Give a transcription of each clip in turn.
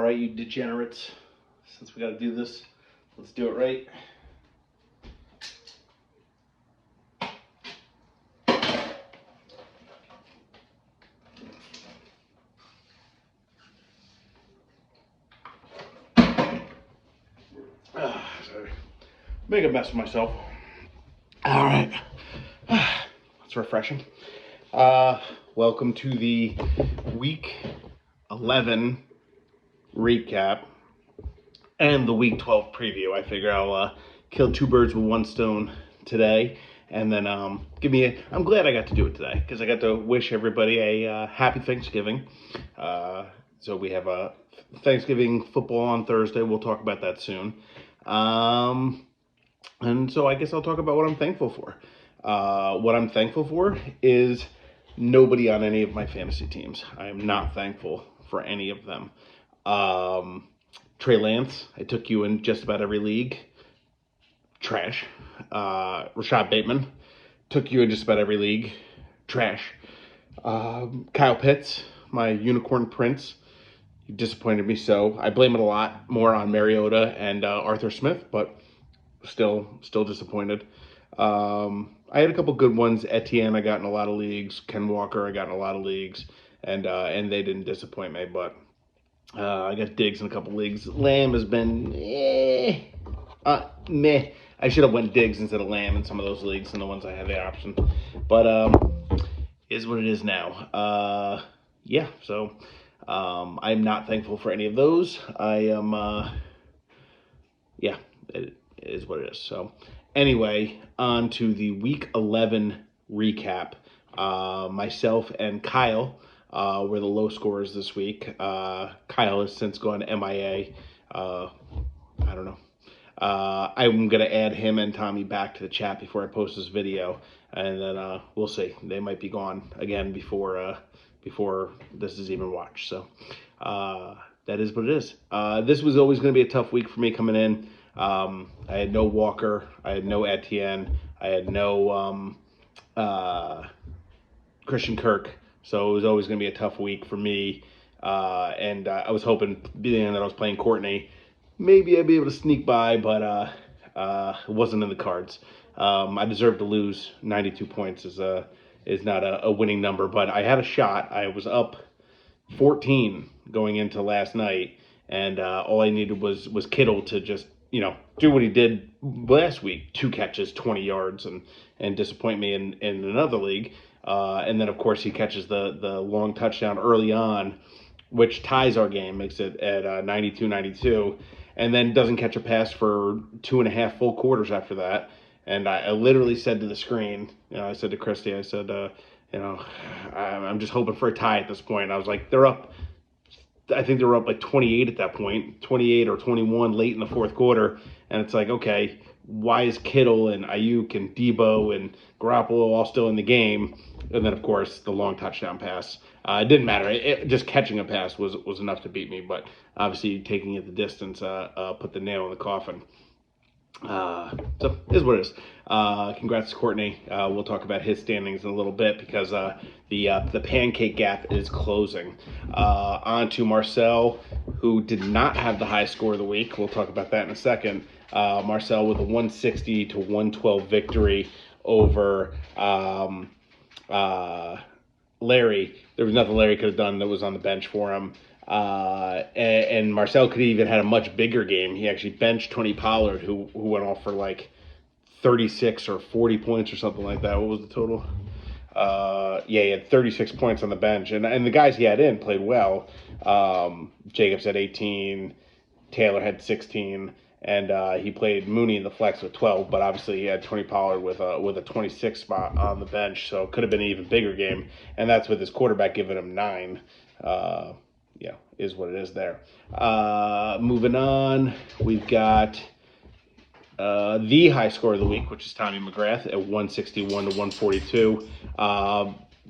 right, you degenerates. Since we got to do this, let's do it right. Sorry. Make a mess of myself. All right. That's refreshing. Welcome to the Week 11 recap and the Week 12 preview. I figure I'll kill two birds with one stone today, and then I'm glad I got to do it today because I got to wish everybody a happy Thanksgiving. So we have a Thanksgiving football on Thursday. We'll talk about that soon. And so I guess I'll talk about what I'm thankful for. What I'm thankful for is nobody on any of my fantasy teams. I am not thankful for any of them. Trey Lance, I took you in just about every league. Trash. Rashad Bateman, took you in just about every league. Trash. Kyle Pitts, my unicorn prince, he disappointed me, so I blame it a lot more on Mariota and Arthur Smith, but still disappointed. I had a couple good ones. Etienne, I got in a lot of leagues. Ken Walker, I got in a lot of leagues, and they didn't disappoint me. But I got Diggs in a couple leagues. Lamb has been meh. I should have went Diggs instead of Lamb in some of those leagues and the ones I had the option. But is what it is now. Yeah. So I'm not thankful for any of those. I am. Yeah. It is what it is. So. Anyway, on to the Week 11 recap. Myself and Kyle were the low scorers this week. Kyle has since gone MIA. I don't know. I'm going to add him and Tommy back to the chat before I post this video, and then we'll see. They might be gone again before this is even watched. So that is what it is. This was always going to be a tough week for me coming in. I had no Walker, I had no Etienne, I had no Christian Kirk, so it was always going to be a tough week for me. And I was hoping, being that I was playing Courtney, maybe I'd be able to sneak by, but it wasn't in the cards. I deserved to lose. 92 points is not a winning number, but I had a shot. I was up 14 going into last night, and all I needed was Kittle to just do what he did last week, 2 catches, 20 yards, and disappoint me in another league. And then, of course, he catches the long touchdown early on, which ties our game, makes it at 92-92, and then doesn't catch a pass for 2.5 full quarters after that. And I literally said to the screen, I said to Christy, I said, I'm just hoping for a tie at this point. I was like, they're up. I think they were up like 28 at that point, 28 or 21 late in the fourth quarter. And it's like, okay, why is Kittle and Ayuk and Debo and Garoppolo all still in the game? And then, of course, the long touchdown pass. It didn't matter. Just catching a pass was enough to beat me. But obviously taking it the distance put the nail in the coffin. So it is what it is. Congrats to Courtney. We'll talk about his standings in a little bit because the pancake gap is closing. On to Marcel, who did not have the high score of the week. We'll talk about that in a second. Marcel with a 160-112 victory over Larry. There was nothing Larry could have done that was on the bench for him. And Marcel could have even had a much bigger game. He actually benched Tony Pollard, who went off for like 36 or 40 points or something like that. What was the total? He had 36 points on the bench, and the guys he had in played well. Jacobs had 18, Taylor had 16, and he played Mooney in the flex with 12. But obviously he had Tony Pollard with a 26 spot on the bench, so it could have been an even bigger game. And that's with his quarterback giving him 9. Is what it is there. Moving on, we've got the high score of the week, which is Tommy McGrath at 161-142.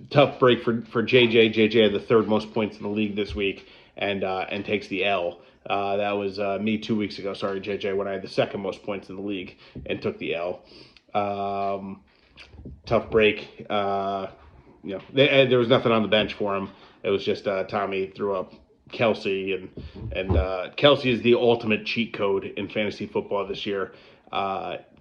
Tough break for JJ. JJ had the 3rd most points in the league this week and takes the L. That was me 2 weeks ago. Sorry, JJ, when I had the 2nd most points in the league and took the L. Tough break. There was nothing on the bench for him. It was just Tommy threw up Kelsey, and Kelsey is the ultimate cheat code in fantasy football this year.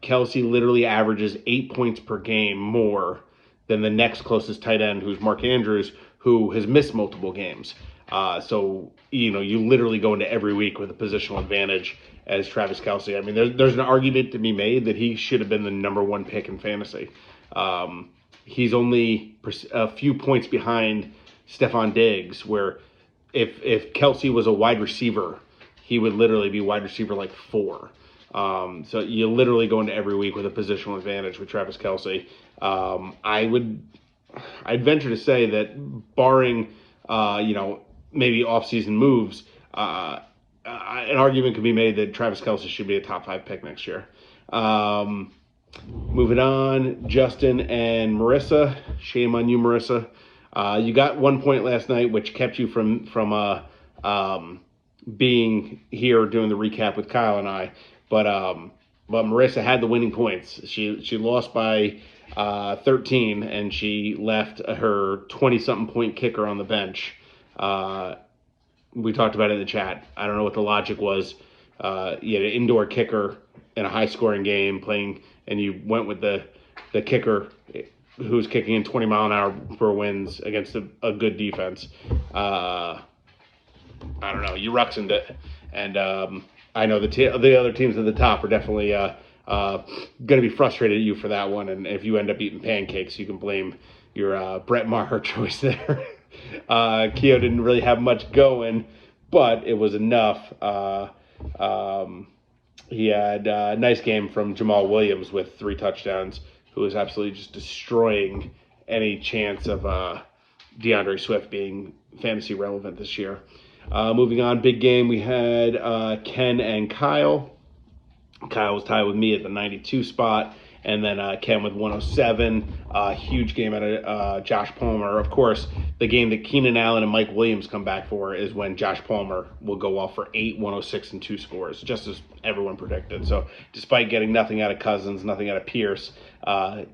Kelsey literally averages 8 points per game more than the next closest tight end, who's Mark Andrews, who has missed multiple games. So you literally go into every week with a positional advantage as Travis Kelsey. I mean, there's an argument to be made that he should have been the number one pick in fantasy. He's only a few points behind Stephon Diggs, where if Kelsey was a wide receiver, he would literally be wide receiver like 4. So you literally go into every week with a positional advantage with Travis Kelsey. I'd venture to say that barring maybe offseason moves, an argument could be made that Travis Kelsey should be a top 5 pick next year. Moving on, Justin and Marissa. Shame on you, Marissa. You got 1 point last night, which kept you from being here doing the recap with Kyle and I. But Marissa had the winning points. She lost by 13, and she left her 20-something point kicker on the bench. We talked about it in the chat. I don't know what the logic was. You had an indoor kicker in a high-scoring game playing, and you went with the kicker who's kicking in 20-mile-an-hour per winds against a good defense. I don't know. You ruxined it. And I know the other teams at the top are definitely going to be frustrated at you for that one. And if you end up eating pancakes, you can blame your Brett Maher choice there. Keogh didn't really have much going, but it was enough. He had a nice game from Jamal Williams with 3 touchdowns, who was absolutely just destroying any chance of DeAndre Swift being fantasy relevant this year. Moving on, big game, we had Ken and Kyle. Kyle was tied with me at the 92 spot, and then Ken with 107. Huge game out of Josh Palmer. Of course, the game that Keenan Allen and Mike Williams come back for is when Josh Palmer will go off for 8, 106, and 2 scores, just as everyone predicted. So despite getting nothing out of Cousins, nothing out of Pierce,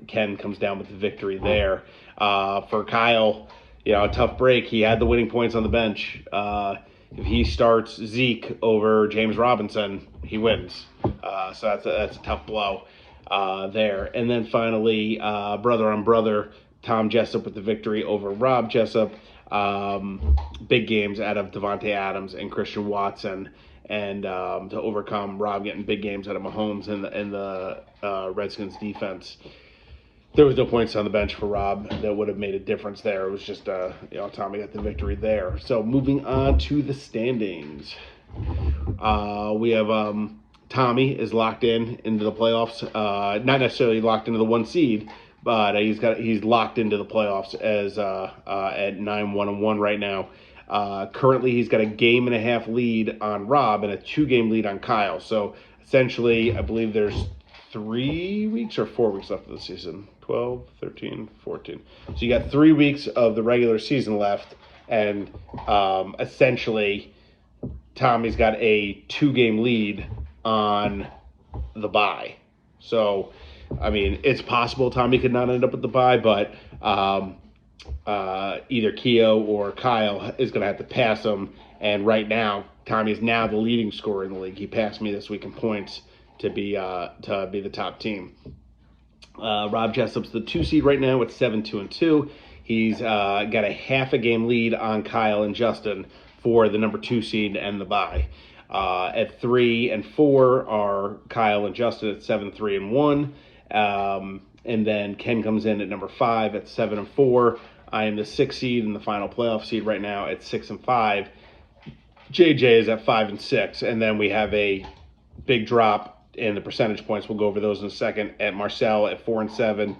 Ken comes down with the victory there. For Kyle, a tough break. He had the winning points on the bench. If he starts Zeke over James Robinson, he wins. So that's a tough blow there. And then finally, brother on brother, Tom Jessup with the victory over Rob Jessup. Big games out of Devontae Adams and Christian Watson, and to overcome Rob getting big games out of Mahomes and the Redskins defense. There was no points on the bench for Rob that would have made a difference there. It was just, Tommy got the victory there. So moving on to the standings. We have Tommy is locked into the playoffs. Not necessarily locked into the 1 seed, but he's locked into the playoffs as at 9-1-1 right now. Currently, he's got a 1.5 game lead on Rob and a 2-game lead on Kyle. So essentially, I believe there's 3 weeks or 4 weeks left of the season. 12, 13, 14. So you got 3 weeks of the regular season left, and essentially Tommy's got a 2-game lead on the bye. So, I mean, it's possible Tommy could not end up with the bye, but either Keogh or Kyle is going to have to pass him. And right now, Tommy is now the leading scorer in the league. He passed me this week in points to be the top team. Rob Jessup's the 2 seed right now with 7-2-2. He's got a 0.5 game lead on Kyle and Justin for the number 2 seed and the bye. At 3 and 4 are Kyle and Justin at 7-3-1. And then Ken comes in at number 5 at 7-4. I am the 6th seed and the final playoff seed right now at 6-5. JJ is at 5-6, and then we have a big drop in the percentage points. We'll go over those in a second. At Marcel at 4-7,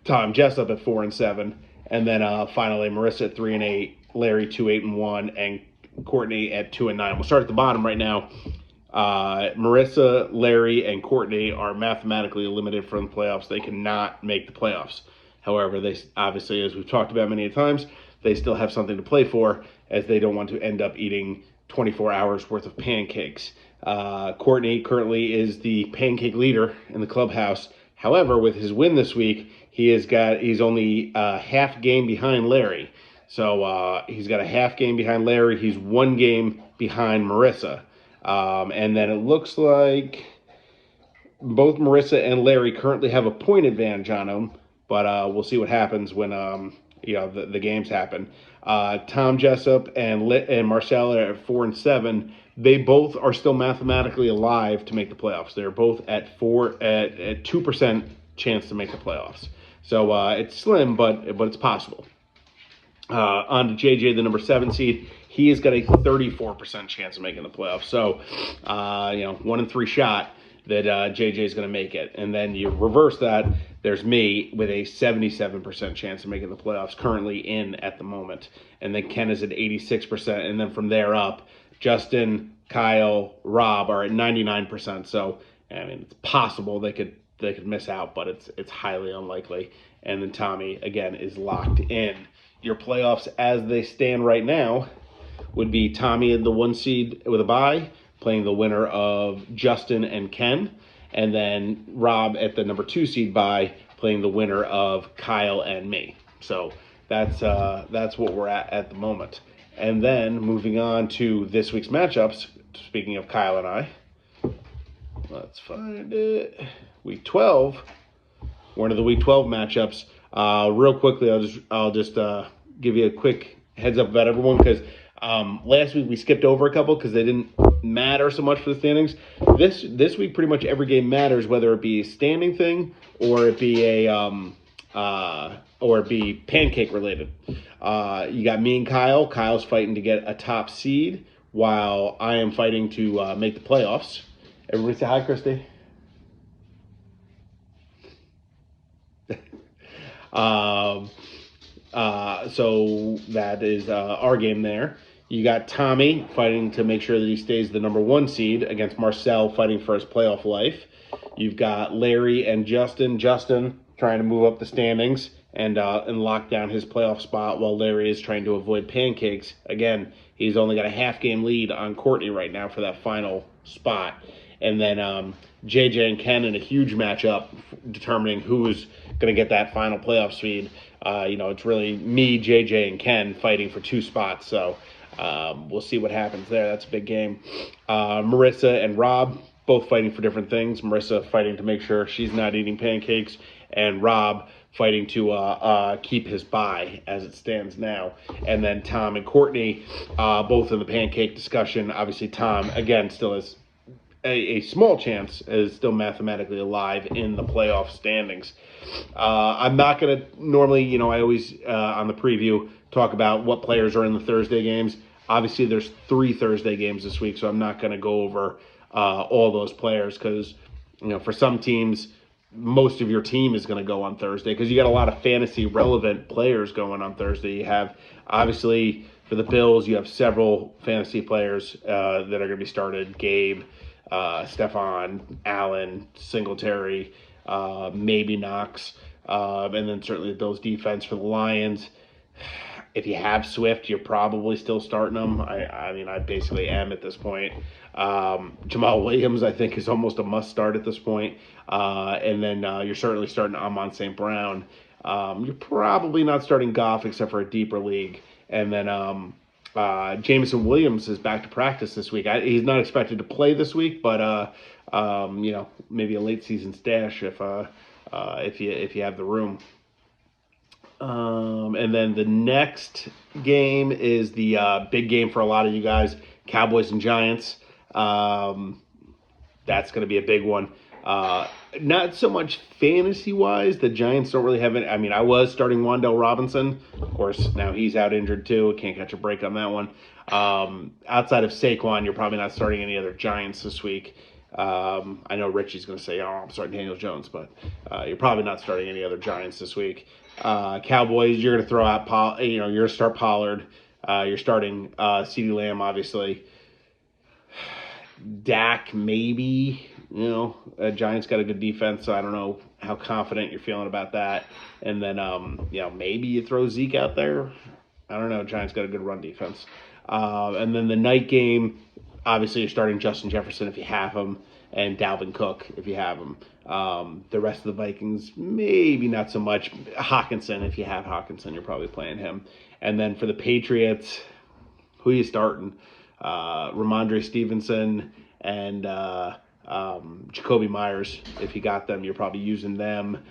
Tom Jessup at 4-7, and then finally Marissa at 3-8, Larry 2-8-1, and Courtney at 2-9. We'll start at the bottom right now. Marissa, Larry, and Courtney are mathematically eliminated from the playoffs. They cannot make the playoffs. However, they obviously, as we've talked about many times, they still have something to play for, as they don't want to end up eating 24 hours worth of pancakes. Courtney currently is the pancake leader in the clubhouse. However, with his win this week, he's only half game behind Larry. So he's got a half game behind Larry. He's 1 game behind Marissa. And then it looks like both Marissa and Larry currently have a point advantage on him, but we'll see what happens when the games happen. Tom Jessup and Marcel are at 4-7. They both are still mathematically alive to make the playoffs. They're both at 2% chance to make the playoffs. So it's slim, but it's possible. On to JJ, the number 7 seed. He has got a 34% chance of making the playoffs. So 1 in 3 shot that JJ is going to make it. And then you reverse that, there's me with a 77% chance of making the playoffs, currently in at the moment. And then Ken is at 86%. And then from there up, Justin, Kyle, Rob are at 99%. So, I mean, it's possible they could miss out, but it's highly unlikely. And then Tommy, again, is locked in. Your playoffs as they stand right now would be Tommy at the 1 seed with a bye, playing the winner of Justin and Ken, and then Rob at the number 2 seed bye, playing the winner of Kyle and me. So that's what we're at the moment. And then moving on to this week's matchups, speaking of Kyle and I, let's find it. Week 12, one of the Week 12 matchups. Real quickly, I'll just give you a quick heads up about everyone, because last week we skipped over a couple because they didn't matter so much for the standings. This week, pretty much every game matters, whether it be a standing thing or it be pancake related. You got me and Kyle. Kyle's fighting to get a top seed, while I am fighting to make the playoffs. Everybody say hi, Christy. So that is our game there. You got Tommy fighting to make sure that he stays the number 1 seed against Marcel, fighting for his playoff life. You've got Larry and Justin. Justin trying to move up the standings and lock down his playoff spot, while Larry is trying to avoid pancakes. Again, he's only got a half-game lead on Courtney right now for that final spot. And then JJ and Ken in a huge matchup, determining who's going to get that final playoff seed. It's really me, JJ, and Ken fighting for 2 spots. So we'll see what happens there. That's a big game. Marissa and Rob both fighting for different things. Marissa fighting to make sure she's not eating pancakes, and Rob fighting to keep his bye as it stands now. And then Tom and Courtney both in the pancake discussion. Obviously, Tom, again, still has a small chance, is still mathematically alive in the playoff standings. I'm not going to normally, I always on the preview talk about what players are in the Thursday games. Obviously, there's 3 Thursday games this week, so I'm not going to go over all those players, because for some teams, most of your team is going to go on Thursday, because you got a lot of fantasy relevant players going on Thursday. You have, obviously, for the Bills, you have several fantasy players that are going to be started. Gabe, Stefan, Allen, Singletary, maybe Knox, and then certainly the Bills defense. For the Lions, if you have Swift, you're probably still starting him. I mean, I basically am at this point. Jamal Williams, I think, is almost a must start at this point. And then you're certainly starting Amon St. Brown. You're probably not starting Goff except for a deeper league. And then Jameson Williams is back to practice this week. He's not expected to play this week, but maybe a late season stash if you have the room. And then the next game is the big game for a lot of you guys, Cowboys and Giants. That's going to be a big one. Not so much fantasy-wise. The Giants don't really have it. I mean, I was starting Wan'Dale Robinson. Of course, now he's out injured too. Can't catch a break on that one. Outside of Saquon, you're probably not starting any other Giants this week. I know Richie's going to say, I'm starting Daniel Jones, but you're probably not starting any other Giants this week. Cowboys, you're going to throw out, you're going to start Pollard. You're starting CeeDee Lamb, obviously. Dak, maybe. Giants got a good defense, so I don't know how confident you're feeling about that. And then, maybe you throw Zeke out there. I don't know. Giants got a good run defense. And then the night game, obviously you're starting Justin Jefferson if you have him, and Dalvin Cook if you have him. The rest of the Vikings, maybe not so much. Hawkinson, if you have Hawkinson, you're probably playing him. And then for the Patriots, who are you starting? Ramondre Stevenson and Jacoby Myers. If you got them, you're probably using them.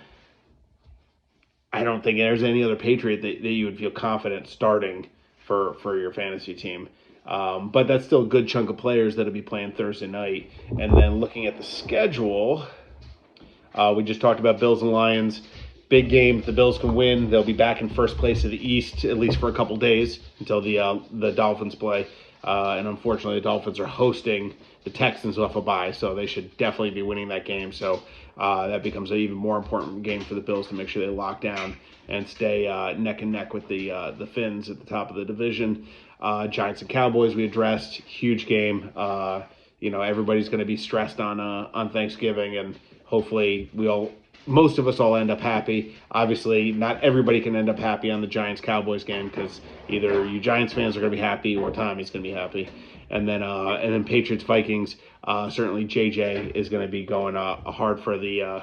I don't think there's any other Patriot that you would feel confident starting for your fantasy team. But that's still a good chunk of players that'll be playing Thursday night. And then looking at the schedule, we just talked about Bills and Lions. Big game. If the Bills can win, they'll be back in first place of the East, at least for a couple days until the Dolphins play. And unfortunately, the Dolphins are hosting the Texans off a bye, so they should definitely be winning that game. So that becomes an even more important game for the Bills to make sure they lock down and stay neck and neck with the Finns at the top of the division. Giants and Cowboys we addressed. Huge game. Everybody's going to be stressed on Thanksgiving, and hopefully most of us all end up happy. Obviously, not everybody can end up happy on the Giants-Cowboys game because either you Giants fans are going to be happy or Tommy's going to be happy. And then Patriots-Vikings, certainly JJ is going to be going hard for the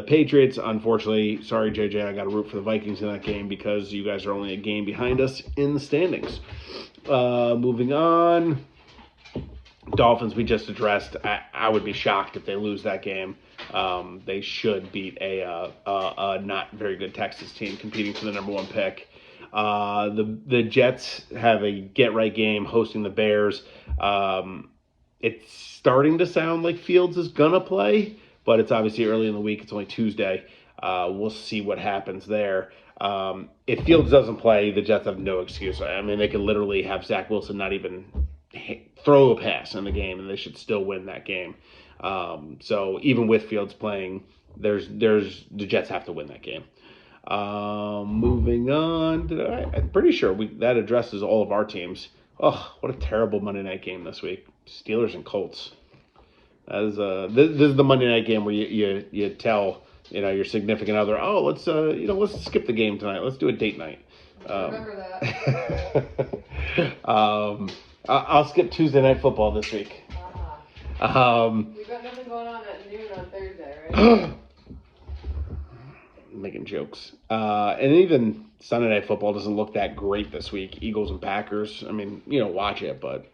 Patriots. Unfortunately, sorry, JJ, I got to root for the Vikings in that game because you guys are only a game behind us in the standings. Moving on. Dolphins we just addressed. I would be shocked if they lose that game. They should beat a not very good Texas team competing for the number one pick. The Jets have a get-right game hosting the Bears. It's starting to sound like Fields is going to play, but it's obviously early in the week. It's only Tuesday. We'll see what happens there. If Fields doesn't play, the Jets have no excuse. I mean, they could literally have Zach Wilson not even throw a pass in the game, and they should still win that game. So even with Fields playing, the Jets have to win that game. Moving on, I'm pretty sure that addresses all of our teams. Oh, what a terrible Monday night game this week. Steelers and Colts. That is this is the Monday night game where you tell your significant other, oh, let's skip the game tonight. Let's do a date night. Remember that. I'll skip Tuesday Night Football this week. We've got nothing going on at noon on Thursday, right? Making jokes. And even Sunday Night Football doesn't look that great this week. Eagles and Packers. I mean, watch it, but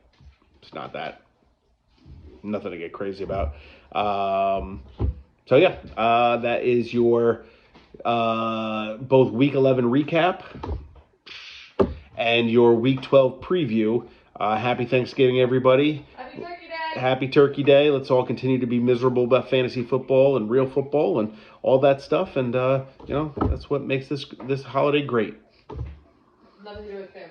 it's not that. Nothing to get crazy about. So yeah, that is your both Week 11 recap and your Week 12 preview. Happy Thanksgiving, everybody. Happy Turkey Day. Happy Turkey Day. Let's all continue to be miserable about fantasy football and real football and all that stuff. And, that's what makes this holiday great. Nothing to do with family.